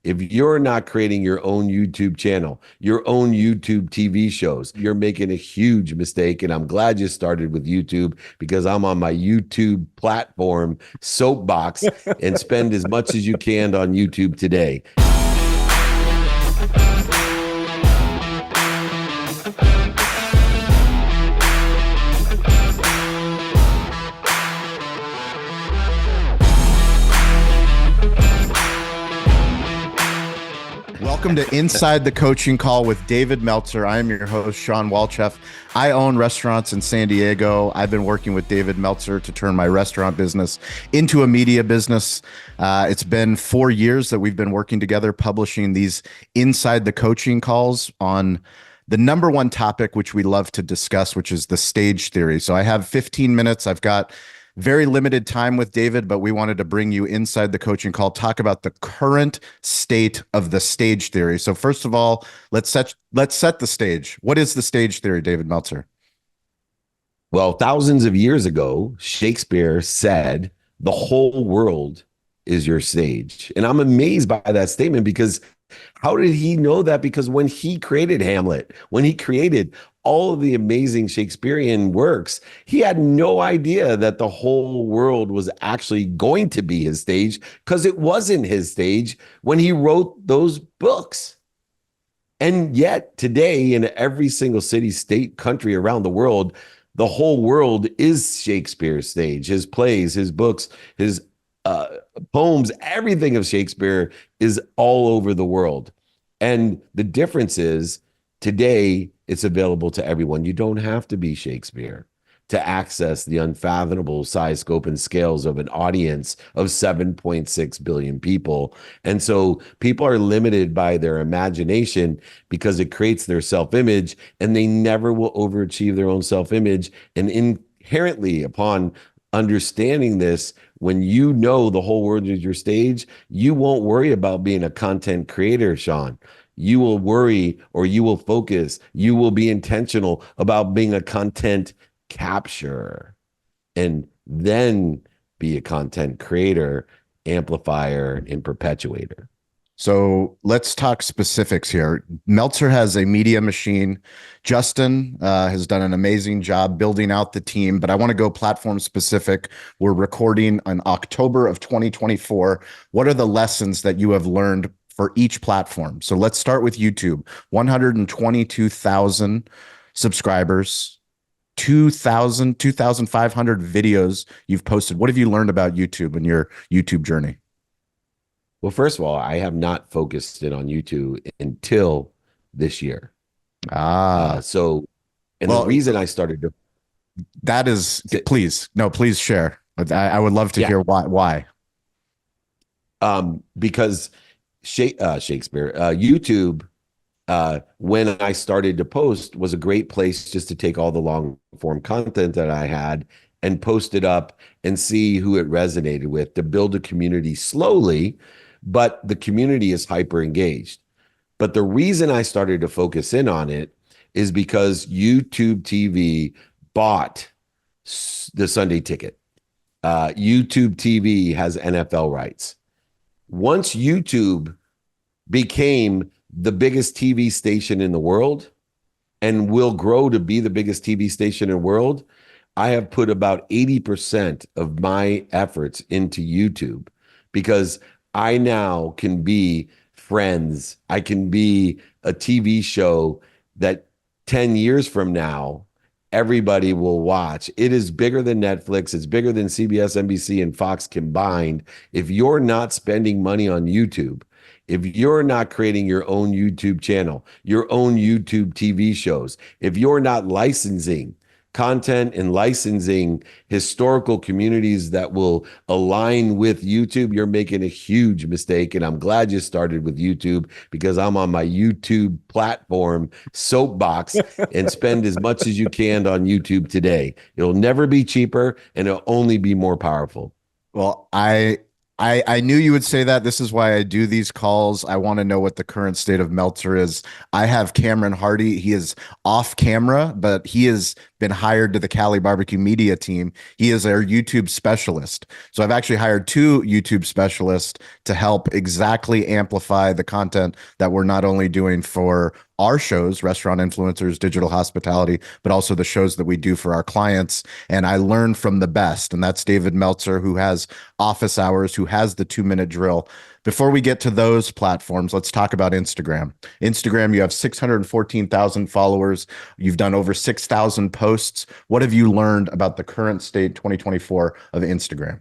If you're not creating your own YouTube channel, your own YouTube TV shows, you're making a huge mistake. And I'm glad you started with YouTube because I'm on my YouTube platform soapbox and spend as much as you can on YouTube today. Welcome to Inside the Coaching Call with David Meltzer. I am your host, Shawn Walchef. I own restaurants in San Diego. I've been working with David Meltzer to turn my restaurant business into a media business. It's been 4 years that we've been working together, publishing these Inside the Coaching Calls on the number one topic, which we love to discuss, which is the stage theory. So I have 15 minutes. I've got very limited time with David, but we wanted to bring you inside the coaching call, talk about the current state of the stage theory. So first of all, let's set the stage. What is the stage theory, David Meltzer? Well, thousands of years ago, Shakespeare said, the whole world is your stage. And I'm amazed by that statement because how did he know that? Because when he created Hamlet, when he created all of the amazing Shakespearean works, he had no idea that the whole world was actually going to be his stage because it wasn't his stage when he wrote those books. And yet today, in every single city, state, country around the world, the whole world is Shakespeare's stage. His plays, his books, his poems, everything of Shakespeare is all over the world. And the difference is today it's available to everyone. You don't have to be Shakespeare to access the unfathomable size, scope, and scales of an audience of 7.6 billion people. And so people are limited by their imagination because it creates their self-image, and they never will overachieve their own self-image. And inherently, upon understanding this, when you know the whole world is your stage, you won't worry about being a content creator, Shawn. You will worry, or you will focus, you will be intentional about being a content capturer, and then be a content creator, amplifier, and perpetuator. So let's talk specifics here. Meltzer has a media machine. Justin has done an amazing job building out the team, but I want to go platform specific. We're recording in October of 2024. What are the lessons that you have learned for each platform? So let's start with YouTube. 122,000 subscribers, 2,500 videos you've posted. What have you learned about YouTube and your YouTube journey? Well, first of all, I have not focused in on YouTube until this year. And the reason I started to... That is, please share. I would love to hear why. Because Shakespeare, YouTube, when I started to post, was a great place just to take all the long form content that I had and post it up and see who it resonated with, to build a community slowly, but the community is hyper engaged. But the reason I started to focus in on it is because YouTube TV bought the Sunday Ticket. YouTube TV has NFL rights. Once YouTube became the biggest TV station in the world and will grow to be the biggest TV station in the world, I have put about 80% of my efforts into YouTube because I now can be Friends. I can be a TV show that 10 years from now, everybody will watch. It is bigger than Netflix. It's bigger than CBS, NBC, and Fox combined. If you're not spending money on YouTube, if you're not creating your own YouTube channel, your own YouTube TV shows, if you're not licensing content and licensing historical communities that will align with YouTube, you're making a huge mistake. And I'm glad you started with YouTube because I'm on my YouTube platform soapbox and spend as much as you can on YouTube today. It'll never be cheaper and it'll only be more powerful. Well, I I knew you would say that. This is why I do these calls. I want to know what the current state of Meltzer is. I have Cameron Hardy. He is off camera, but he has been hired to the Cali BBQ Media team. He is our YouTube specialist. So I've actually hired two YouTube specialists to help exactly amplify the content that we're not only doing for our shows, restaurant influencers, digital hospitality, but also the shows that we do for our clients. And I learned from the best. And that's David Meltzer, who has office hours, who has the 2 minute drill. Before we get to those platforms, let's talk about Instagram. Instagram, you have 614,000 followers. You've done over 6,000 posts. What have you learned about the current state 2024 of Instagram?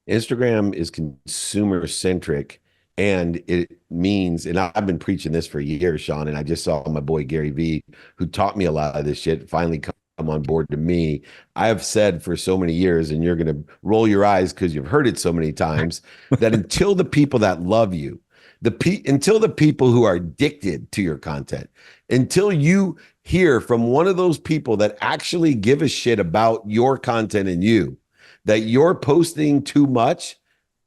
Instagram is consumer centric, and it means, and I've been preaching this for years, Shawn, and I just saw my boy Gary Vee, who taught me a lot of this shit, finally come on board to me. I have said for so many years, and you're going to roll your eyes because you've heard it so many times, that until the people that love you, until the people who are addicted to your content, until you hear from one of those people that actually give a shit about your content and you, that you're posting too much,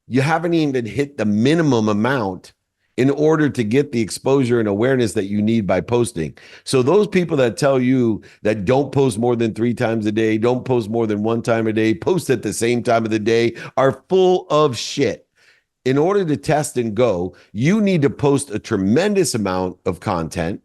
you haven't even hit the minimum amount in order to get the exposure and awareness that you need by posting. So those people that tell you that don't post more than 3 times a day, don't post more than 1 time a day, post at the same time of the day, are full of shit. In order to test and go, you need to post a tremendous amount of content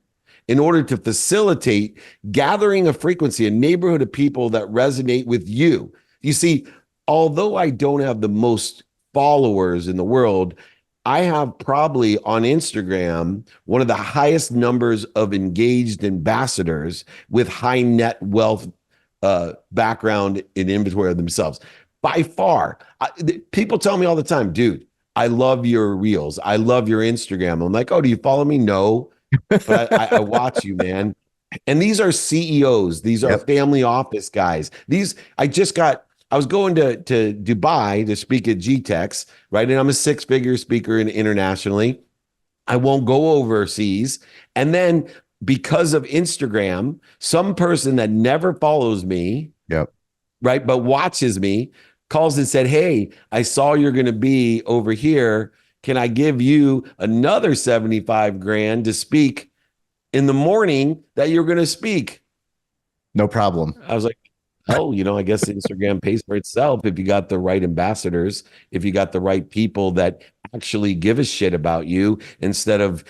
in order to facilitate gathering a frequency, a neighborhood of people that resonate with you. You see, although I don't have the most followers in the world, I have probably on Instagram one of the highest numbers of engaged ambassadors with high net wealth background in inventory of themselves. By far, people tell me all the time, dude, I love your reels. I love your Instagram. I'm like, oh, do you follow me? No, but I watch you, man. And these are CEOs. These are Yep. family office guys. I was going to Dubai to speak at GTEx, right? And I'm a 6-figure speaker internationally. I won't go overseas. And then because of Instagram, some person that never follows me, Yep. right, but watches me, calls and said, hey, I saw you're going to be over here. Can I give you another 75 grand to speak in the morning that you're going to speak? No problem. I was like, oh, I guess Instagram pays for itself if you got the right ambassadors, if you got the right people that actually give a shit about you instead of,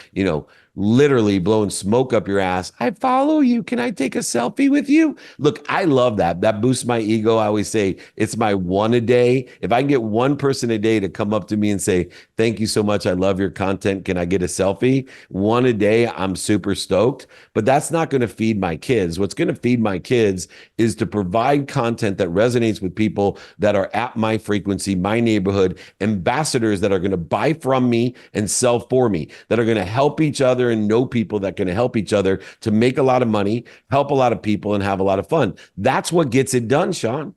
literally blowing smoke up your ass. I follow you. Can I take a selfie with you? Look, I love that. That boosts my ego. I always say it's my one a day. If I can get one person a day to come up to me and say, thank you so much. I love your content. Can I get a selfie? One a day, I'm super stoked. But that's not going to feed my kids. What's going to feed my kids is to provide content that resonates with people that are at my frequency, my neighborhood, ambassadors that are going to buy from me and sell for me, that are going to help each other and know people that can help each other to make a lot of money, help a lot of people, and have a lot of fun. That's what gets it done, Shawn.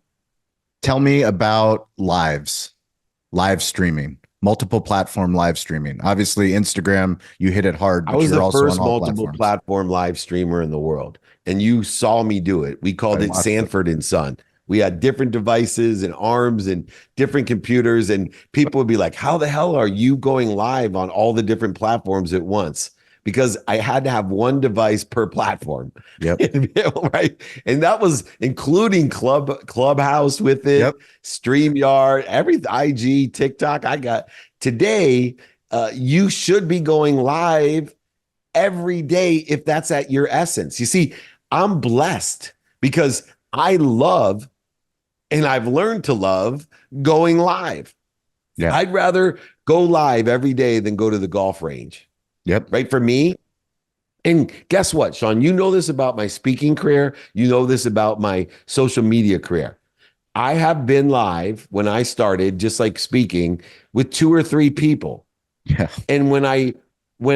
Tell me about live streaming, multiple platform live streaming. Obviously, Instagram, you hit it hard, I but was you're the also on first all multiple platforms. platform live streamer in the world, and you saw me do it. We I called it watched it. Sanford and Son. We had different devices and arms and different computers, and people would be like, how the hell are you going live on all the different platforms at once? Because I had to have one device per platform. Yep. Right. And that was including Clubhouse with it, Yep. StreamYard, every IG, TikTok. I got today. You should be going live every day if that's at your essence. You see, I'm blessed because I love and I've learned to love going live. Yeah. I'd rather go live every day than go to the golf range, Yep. right? For me. And guess what, Shawn? You know this about my speaking career. You know this about my social media career. I have been live when I started, just like speaking, with 2 or 3 people. Yeah. And when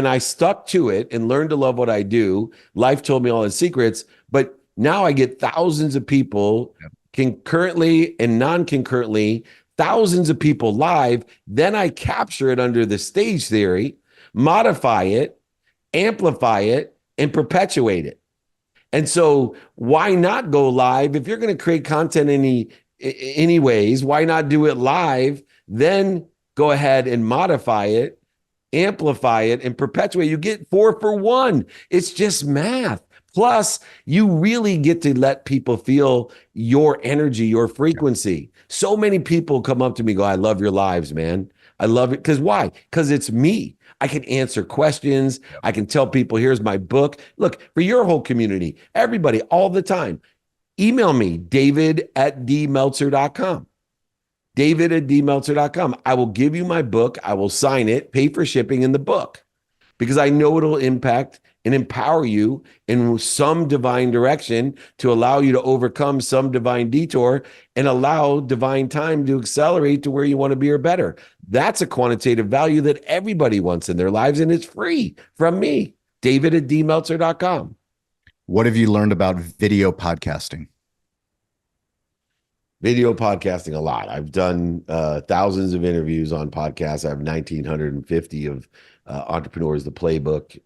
I stuck to it and learned to love what I do, life told me all the secrets. But now I get thousands of people concurrently and non-concurrently, thousands of people live. Then I capture it under the stage theory, modify it, amplify it, and perpetuate it. And so why not go live? If you're going to create content anyways, why not do it live? then go ahead and modify it, amplify it, and perpetuate. You get 4 for 1. It's just math. Plus, you really get to let people feel your energy, your frequency. So many people come up to me and go, I love your lives, man. I love it. Because why? Because it's me. I can answer questions. I can tell people, here's my book. Look, for your whole community, everybody, all the time, email me, david@dmeltzer.com. David@dmeltzer.com. I will give you my book. I will sign it, pay for shipping in the book, because I know it'll impact and empower you in some divine direction to allow you to overcome some divine detour and allow divine time to accelerate to where you want to be or better. That's a quantitative value that everybody wants in their lives, and it's free from me, David@dmeltzer.com. What have you learned about video podcasting? Video podcasting, a lot. I've done thousands of interviews on podcasts. I have 1,950 of entrepreneurs, the Playbook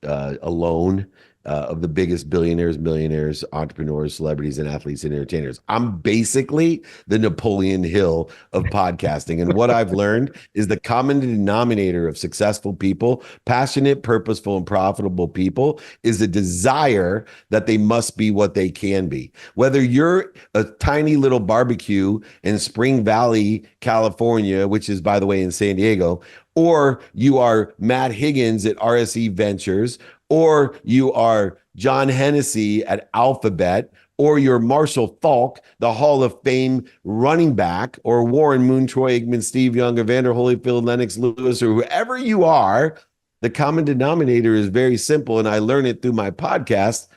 alone, of the biggest billionaires, millionaires, entrepreneurs, celebrities, and athletes and entertainers. I'm basically the Napoleon Hill of podcasting. And what I've learned is the common denominator of successful people, passionate, purposeful, and profitable people, is a desire that they must be what they can be. Whether you're a tiny little barbecue in Spring Valley, California, which is, by the way, in San Diego, or you are Matt Higgins at RSE Ventures, or you are John Hennessy at Alphabet, or you're Marshall Falk, the Hall of Fame running back, or Warren Moon, Troy Aikman, Steve Young, Evander Holyfield, Lennox Lewis, or whoever you are, the common denominator is very simple, and I learn it through my podcast.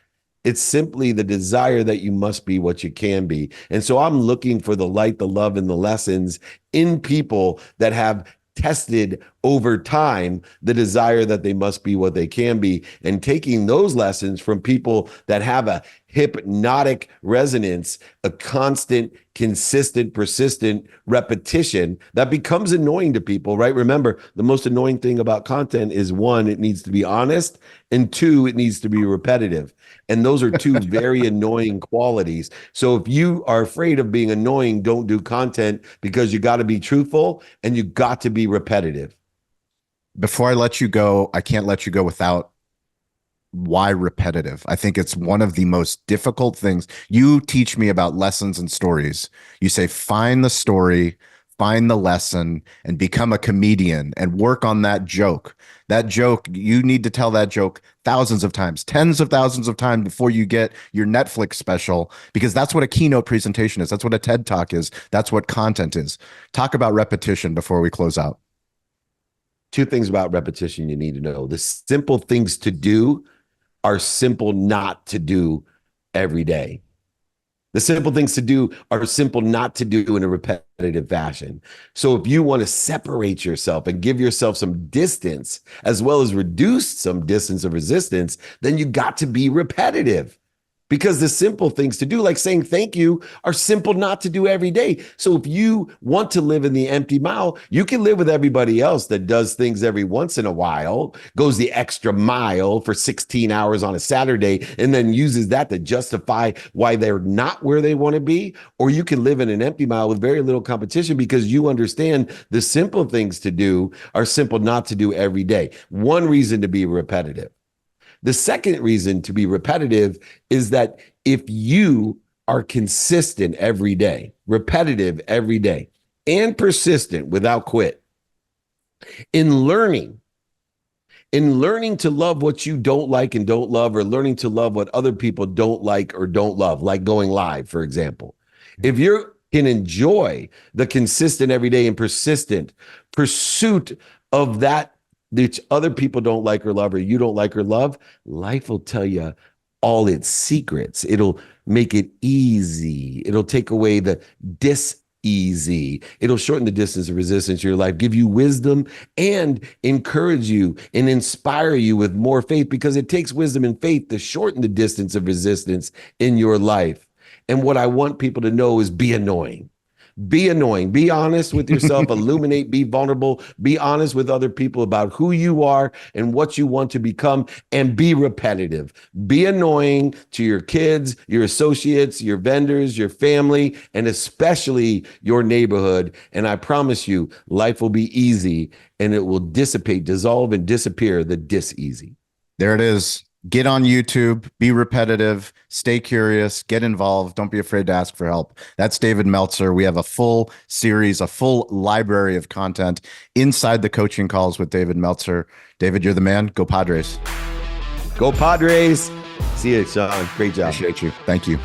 It's simply the desire that you must be what you can be. And so I'm looking for the light, the love, and the lessons in people that have tested over time the desire that they must be what they can be, and taking those lessons from people that have a hypnotic resonance, a constant, consistent, persistent repetition that becomes annoying to people, right? Remember, the most annoying thing about content is, one, it needs to be honest, and two, it needs to be repetitive. And those are two very annoying qualities. So if you are afraid of being annoying, don't do content, because you got to be truthful and you got to be repetitive. Before I let you go, I can't let you go without why repetitive. I think it's one of the most difficult things. You teach me about lessons and stories. You say, find the story, find the lesson, and become a comedian and work on that joke. That joke, you need to tell that joke thousands of times, tens of thousands of times before you get your Netflix special, because that's what a keynote presentation is. That's what a TED Talk is. That's what content is. Talk about repetition before we close out. Two things about repetition you need to know. The simple things to do are simple not to do every day. The simple things to do are simple not to do in a repetitive fashion. So if you want to separate yourself and give yourself some distance, as well as reduce some distance of resistance, then you got to be repetitive. Because the simple things to do, like saying thank you, are simple not to do every day. So if you want to live in the empty mile, you can live with everybody else that does things every once in a while, goes the extra mile for 16 hours on a Saturday, and then uses that to justify why they're not where they want to be. Or you can live in an empty mile with very little competition, because you understand the simple things to do are simple not to do every day. One reason to be repetitive. The second reason to be repetitive is that if you are consistent every day, repetitive every day, and persistent without quit in learning to love what you don't like and don't love, or learning to love what other people don't like or don't love, like going live, for example. If you can enjoy the consistent everyday and persistent pursuit of that which other people don't like or love, or you don't like or love, life will tell you all its secrets. It'll make it easy. It'll take away the dis-easy. It'll shorten the distance of resistance to your life, give you wisdom, and encourage you and inspire you with more faith, because it takes wisdom and faith to shorten the distance of resistance in your life. And what I want people to know is, be annoying. Be annoying. Be honest with yourself. Illuminate. Be vulnerable. Be honest with other people about who you are and what you want to become, and be repetitive. Be annoying to your kids, your associates, your vendors, your family, and especially your neighborhood. And I promise you, life will be easy, and it will dissipate, dissolve, and disappear the dis-easy. There it is. Get on YouTube, be repetitive, stay curious, get involved. Don't be afraid to ask for help. That's David Meltzer. We have a full series, a full library of content inside the coaching calls with David Meltzer. David, you're the man. Go Padres. Go Padres. See you, Shawn. Great job. Appreciate you. Thank you.